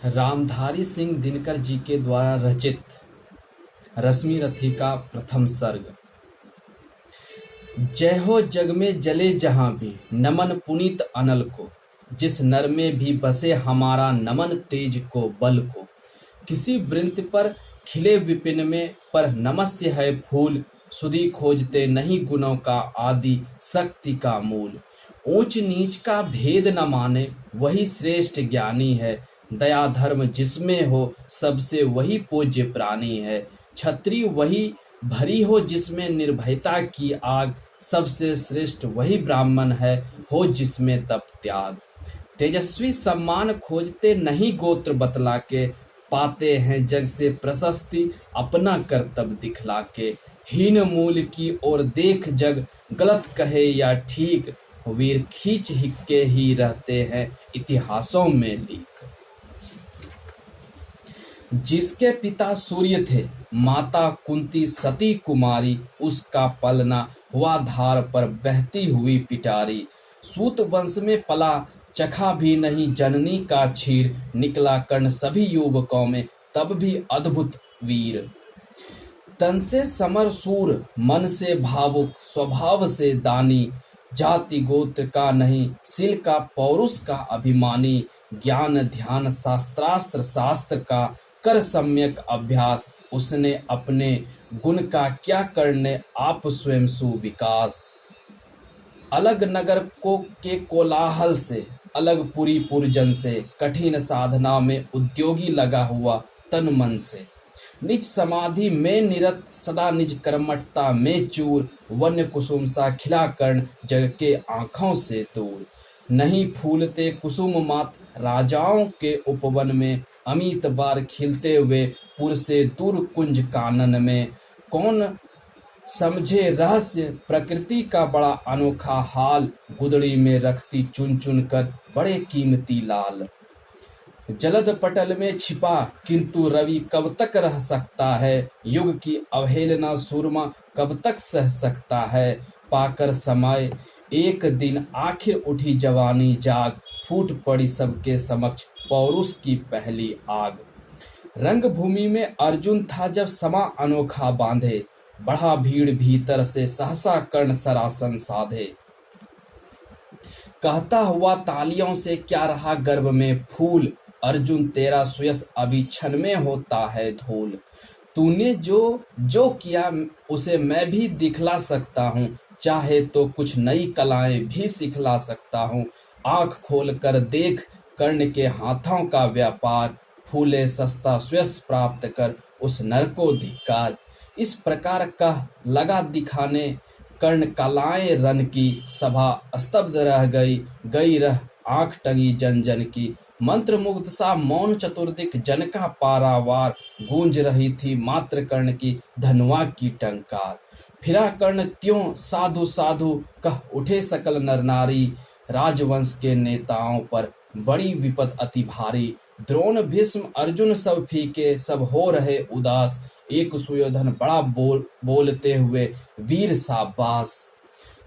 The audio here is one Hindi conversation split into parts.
रामधारी सिंह दिनकर जी के द्वारा रचित रश्मि रथी का प्रथम सर्ग। जय हो जग में जले जहां भी, नमन पुनीत अनल को। जिस नर में भी बसे हमारा, नमन तेज को बल को। किसी वृंत पर खिले विपिन में, पर नमस्य है फूल। सुधि खोजते नहीं गुणों का, आदि शक्ति का मूल। ऊंच नीच का भेद न माने, वही श्रेष्ठ ज्ञानी है। दया धर्म जिसमें हो, सबसे वही पूज्य प्राणी है। छत्री वही भरी हो जिसमें निर्भयता की आग, सबसे श्रेष्ठ वही ब्राह्मण है, हो जिसमें तप त्याग। तेजस्वी सम्मान खोजते नहीं गोत्र बतला के, पाते हैं जग से प्रशस्ति अपना कर्तव्य दिखला के। हीन मूल की ओर देख जग, गलत कहे या ठीक, वीर खींच हिक्के ही रहते हैं इतिहासों में लीक। जिसके पिता सूर्य थे, माता कुंती सती कुमारी, उसका पलना हुआ धार पर बहती हुई पिटारी। सूत वंश में पला, चखा भी नहीं जननी का क्षीर, निकला कर्ण सभी युवकों में तब भी अद्भुत वीर। तन से समर सूर, मन से भावुक, स्वभाव से दानी, जाति गोत्र का नहीं, सिल का पौरुष का अभिमानी। ज्ञान ध्यान शास्त्रास्त्र शास्त्र का, कर सम्यक अभ्यास, उसने अपने गुण का क्या करने आप स्वयं सुविकास। अलग नगर को के कोलाहल से, अलग पुरी पुरजन से, कठिन साधना में उद्योगी लगा हुआ तन मन से। निज समाधि में निरत, सदा निज कर्मठता में चूर, वन्य कुसुम सा खिला कर्ण जग के आंखों से दूर। नहीं फूलते कुसुम मात राजाओं के उपवन में, अमित बार खिलते हुए पुर से दूर कुंज कानन में। कौन समझे रहस्य प्रकृति का बड़ा अनोखा हाल, गुदड़ी में रखती चुन चुन कर बड़े कीमती लाल। जलद पटल में छिपा किंतु रवि कब तक रह सकता है, युग की अवहेलना सूरमा कब तक सह सकता है। पाकर समय एक दिन आखिर उठी जवानी जाग, फूट पड़ी सबके समक्ष पौरुष की पहली आग। रंग भूमि में अर्जुन था जब समा अनोखा बांधे, बढ़ा भीड़ भीतर से सहसा कर्ण सरासन साधे। कहता हुआ तालियों से क्या रहा गर्भ में फूल, अर्जुन तेरा सुयश अभी क्षण में होता है धूल। तूने जो जो किया उसे मैं भी दिखला सकता हूँ, चाहे तो कुछ नई कलाएं भी सिखला सकता हूँ। आंख खोल कर देख कर्ण के हाथों का व्यापार, फूले सस्ता सुयश प्राप्त कर उस नर को धिक्कार। इस प्रकार कह लगा दिखाने कर्ण कलाएं रन की, सभा स्तब्ध रह गई रह आंख टंगी जन जन की। मंत्र मुग्ध सा मौन चतुर्दिक जन का पारावार, गूंज रही थी मात्र कर्ण की धनुआ की टंकार। फिरा कर्ण त्यों साधु साधु कह उठे सकल नर नारी, राजवंश के नेताओं पर बड़ी विपद अति भारी। द्रोण भीष्म अर्जुन सब फीके, सब हो रहे उदास, एक सुयोधन बड़ा बोलते हुए वीर शाबाश।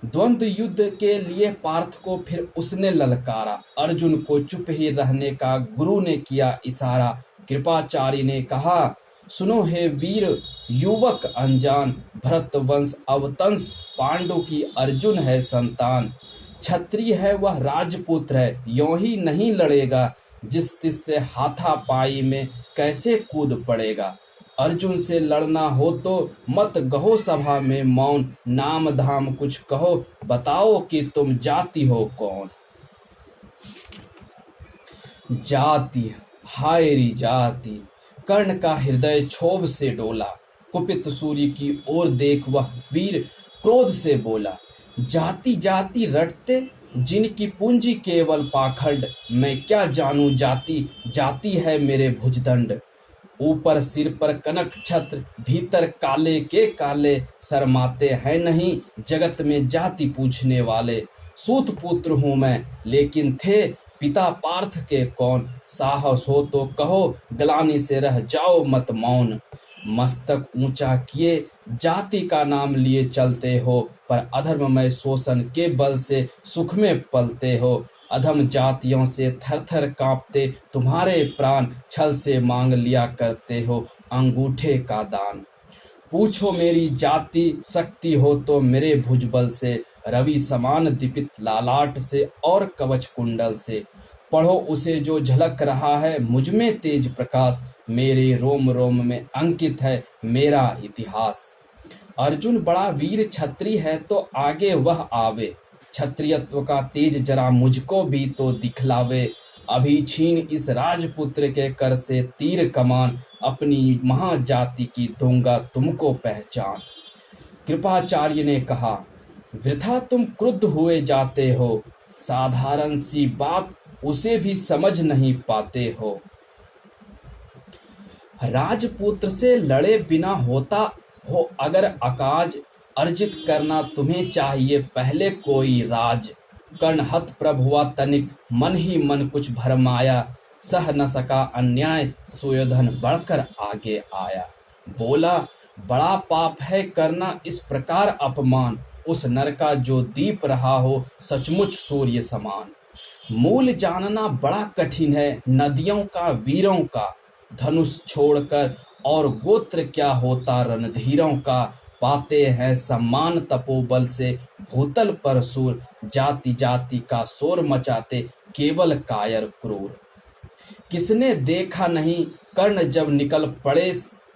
द्वंद्व युद्ध के लिए पार्थ को फिर उसने ललकारा, अर्जुन को चुप ही रहने का गुरु ने किया इशारा। कृपाचारी ने कहा सुनो हे वीर युवक अनजान, भरत वंश अवतंस पांडु की अर्जुन है संतान। क्षत्रिय है वह राजपुत्र है, यों ही नहीं लड़ेगा, जिस तिस से हाथापाई में कैसे कूद पड़ेगा। अर्जुन से लड़ना हो तो मत गहो सभा में मौन, नाम धाम कुछ कहो बताओ कि तुम जाति हो कौन। जाति हाय री जाति, कर्ण का हृदय क्षोभ से डोला। कुपित सूर्य की ओर देख वह वीर क्रोध से बोला, जाति जाति रटते जिनकी पूंजी केवल पाखंड, मैं क्या जानूं जाति जाति है मेरे भुजदंड। ऊपर सिर पर कनक छत्र, भीतर काले के काले, शर्माते हैं नहीं जगत में जाति पूछने वाले। सूत पुत्र हूं मैं लेकिन थे पिता पार्थ के कौन, साहस हो तो कहो ग्लानि से रह जाओ मत मौन। मस्तक ऊंचा किए जाति का नाम लिए चलते हो, पर अधर्ममय शोषण के बल से सुख में पलते हो। अधम जातियों से थर थर कांपते तुम्हारे प्राण, छल से मांग लिया करते हो अंगूठे का दान। पूछो मेरी जाति शक्ति हो तो मेरे भुजबल से, रवि समान दीपित लालाट से और कवच कुंडल से। पढ़ो उसे जो झलक रहा है मुझ में तेज प्रकाश, मेरे रोम रोम में अंकित है मेरा इतिहास। अर्जुन बड़ा वीर क्षत्रिय है तो आगे वह आवे, क्षत्रियत्व का तेज जरा मुझको भी तो दिखलावे। अभी छीन इस राजपुत्र के कर से तीर कमान, अपनी महाजाति की दूंगा तुमको पहचान। कृपाचार्य ने कहा, वृथा तुम क्रुद्ध हुए जाते हो, साधारण सी बात उसे भी समझ नहीं पाते हो। राजपुत्र से लड़े बिना होता हो अगर अकाज, अर्जित करना तुम्हें चाहिए पहले कोई राज। कर्ण हत प्रभुआ तनिक मन ही मन कुछ भरमाया, सह न सका अन्याय सुयोधन बढ़कर आगे आया। बोला, बड़ा पाप है करना इस प्रकार अपमान, उस नर का जो दीप रहा हो सचमुच सूर्य समान। मूल जानना बड़ा कठिन है नदियों का वीरों का, धनुष छोड़कर और गोत्र क्या होता रणधीरों का। पाते हैं सम्मान तपोबल से भूतल पर सूर, जाति जाति का शोर मचाते केवल कायर क्रूर। किसने देखा नहीं कर्ण जब निकल पड़े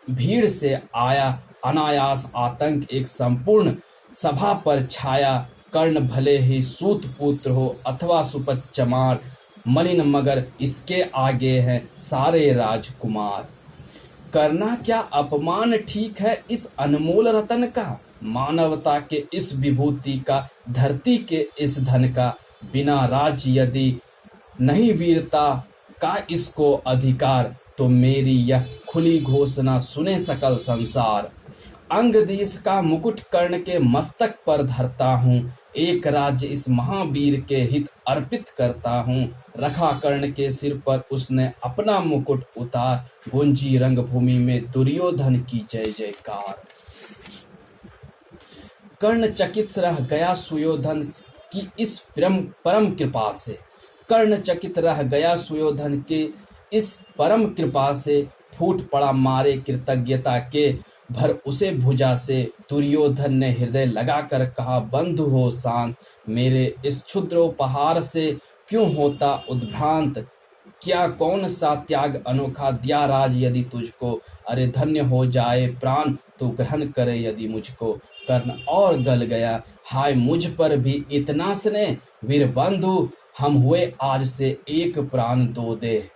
भीड़ से आया, अनायास आतंक एक संपूर्ण सभा पर छाया। कर्ण भले ही सूत पुत्र हो अथवा सुपथ चमार, मलिन मगर इसके आगे हैं सारे राजकुमार। करना क्या अपमान ठीक है इस अनमोल रतन का, मानवता के इस विभूति का, धरती के इस धन का। बिना राज यदि नहीं वीरता का इसको अधिकार, तो मेरी यह खुली घोषणा सुने सकल संसार। अंग देश का मुकुट कर्ण के मस्तक पर धरता हूँ, एक राज्य इस महावीर के हित अर्पित करता हूँ। रखा कर्ण के सिर पर उसने अपना मुकुट उतार, गुंजी रंगभूमि में दुर्योधन की जय जयकार। कर्ण चकित रह गया सुयोधन की इस परम कृपा से, कर्ण चकित रह गया सुयोधन के इस परम कृपा से। फूट पड़ा मारे कृतज्ञता के भर उसे भुजा से। दुर्योधन ने हृदय लगाकर कहा, बंधु हो शांत, मेरे इस क्षुद्रोपहार से क्यों होता उद्भ्रांत। क्या कौन सा त्याग अनोखा दिया राज यदि तुझको, अरे धन्य हो जाए प्राण तो ग्रहण करे यदि मुझको। कर्ण और गल गया, हाय मुझ पर भी इतना स्नेह, वीर बंधु हम हुए आज से एक प्राण दो दे।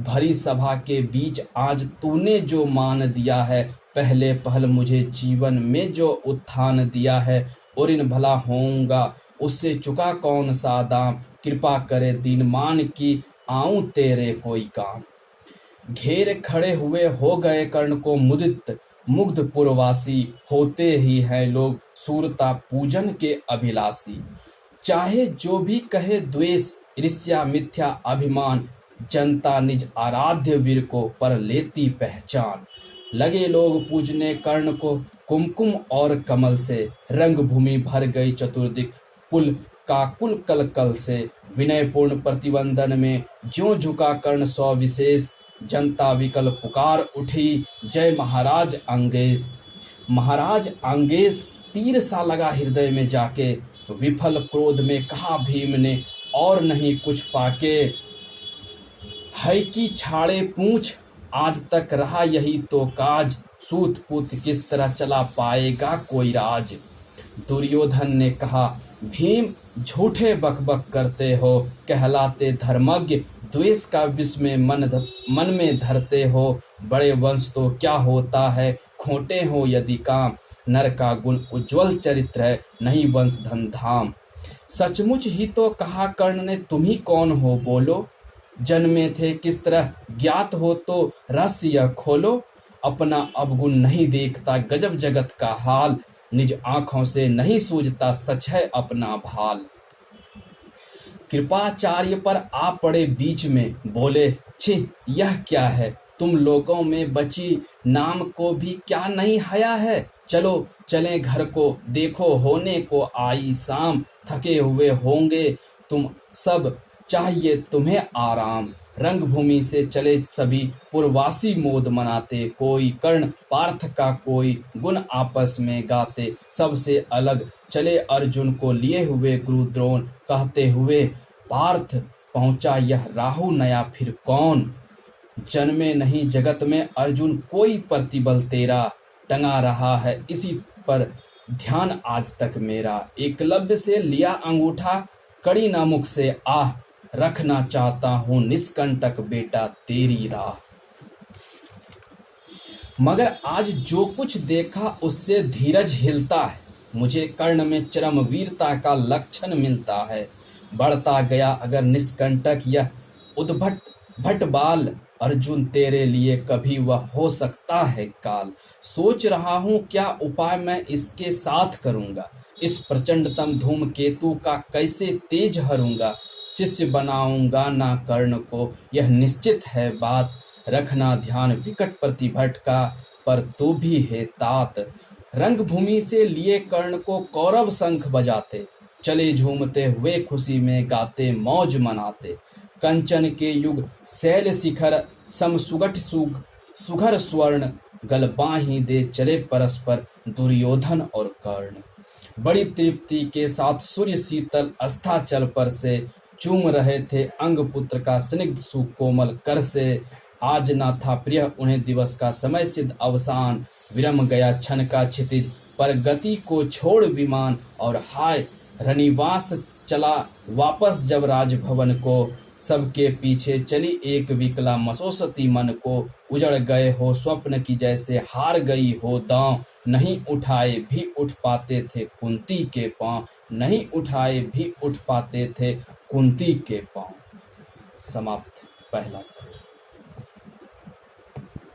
भरी सभा के बीच आज तूने जो मान दिया है, पहले पहल मुझे जीवन में जो उत्थान दिया है, और इन भला होऊंगा उससे चुका कौन सा दाम। कृपा करे दीनमान की आऊं तेरे कोई काम। घेर खड़े हुए हो गए कर्ण को मुदित मुग्ध पुरवासी, होते ही हैं लोग सूरता पूजन के अभिलाषी। चाहे जो भी कहे द्वेष ईर्ष्या मिथ्या अभिमान, जनता निज आराध्य वीर को पर लेती पहचान। लगे लोग पूजने कर्ण को कुमकुम और कमल से, रंग भूमि भर गई चतुर्दिक पुल का कुल कल कल से। विनय पूर्ण प्रतिवंदन में ज्यों झुका कर्ण सौ विशेष, जनता विकल पुकार उठी जय महाराज अंगेश। महाराज अंगेश तीर सा लगा हृदय में जाके, विफल क्रोध में कहा भीम ने और नहीं कुछ पाके। है कि छाड़े पूछ आज तक रहा यही तो काज, सूत पुत किस तरह चला पाएगा कोई राज। दुर्योधन ने कहा, भीम झूठे बकबक करते हो, कहलाते धर्मज्ञ द्वेष का विष में मन में धरते हो। बड़े वंश तो क्या होता है खोटे हो यदि काम, नर का गुण उज्जवल चरित्र है नहीं वंश धन धाम। सचमुच ही तो कहा कर्ण ने, तुम ही कौन हो बोलो, जन्मे थे किस तरह ज्ञात हो तो रहस्य खोलो। अपना अवगुण नहीं देखता गजब जगत का हाल, निज आंखों से नहीं सूझता सच है अपना भाल। कृपाचार्य पर आ पड़े बीच में, बोले, छी यह क्या है, तुम लोगों में बची नाम को भी क्या नहीं हया है। चलो चलें घर को, देखो होने को आई शाम, थके हुए होंगे तुम सब चाहिए तुम्हें आराम। रंगभूमि से चले सभी पुरवासी मोद मनाते, कोई कर्ण पार्थ का कोई गुण आपस में गाते। सबसे अलग चले अर्जुन को लिए हुए गुरु द्रोण, कहते हुए पार्थ पहुंचा यह राहु नया फिर कौन। जन्मे नहीं जगत में अर्जुन कोई प्रतिबल तेरा, टंगा रहा है इसी पर ध्यान आज तक मेरा। एकलव्य से लिया अंगूठा, कड़ी ना मुख से आह, रखना चाहता हूं निष्कंटक बेटा तेरी राह। मगर आज जो कुछ देखा उससे धीरज हिलता है, मुझे कर्ण में चरम वीरता का लक्षण मिलता है। बढ़ता गया अगर निष्कंटक यह उद्भट भटबाल, अर्जुन तेरे लिए कभी वह हो सकता है काल। सोच रहा हूं क्या उपाय मैं इसके साथ करूंगा, इस प्रचंडतम धूमकेतु का कैसे तेज हरूंगा। शिष्य बनाऊंगा ना कर्ण को यह निश्चित है बात, रखना ध्यान विकट प्रतिभट का पर तू भी है तात। रंगभूमि से लिए कर्ण को कौरव शंख बजाते, चले झूमते हुए खुशी में गाते मौज मनाते। कंचन के युग शैल शिखर सम सुगठ सुघर स्वर्ण, गल बाहीं दे चले परस्पर दुर्योधन और कर्ण। बड़ी तृप्ति के साथ सूर्य शीतल अस्ताचल पर से चूम रहे थे अंग पुत्र का स्निग्ध सुकोमल कर से। आज ना था प्रिय उन्हें दिवस का समय सिद्ध अवसान, विरम गया क्षण का क्षितिज पर गति को छोड़ विमान। और हाय रनिवास चला वापस जब राजभवन को, सबके पीछे चली एक विकला मसोसती मन को। उजड़ गए हो स्वप्न की जैसे हार गई हो दांव, नहीं उठाए भी उठ पाते थे कुंती के पांव, नहीं उठाए भी उठ पाते थे कुंती के पांव। समाप्त पहला सर्ग।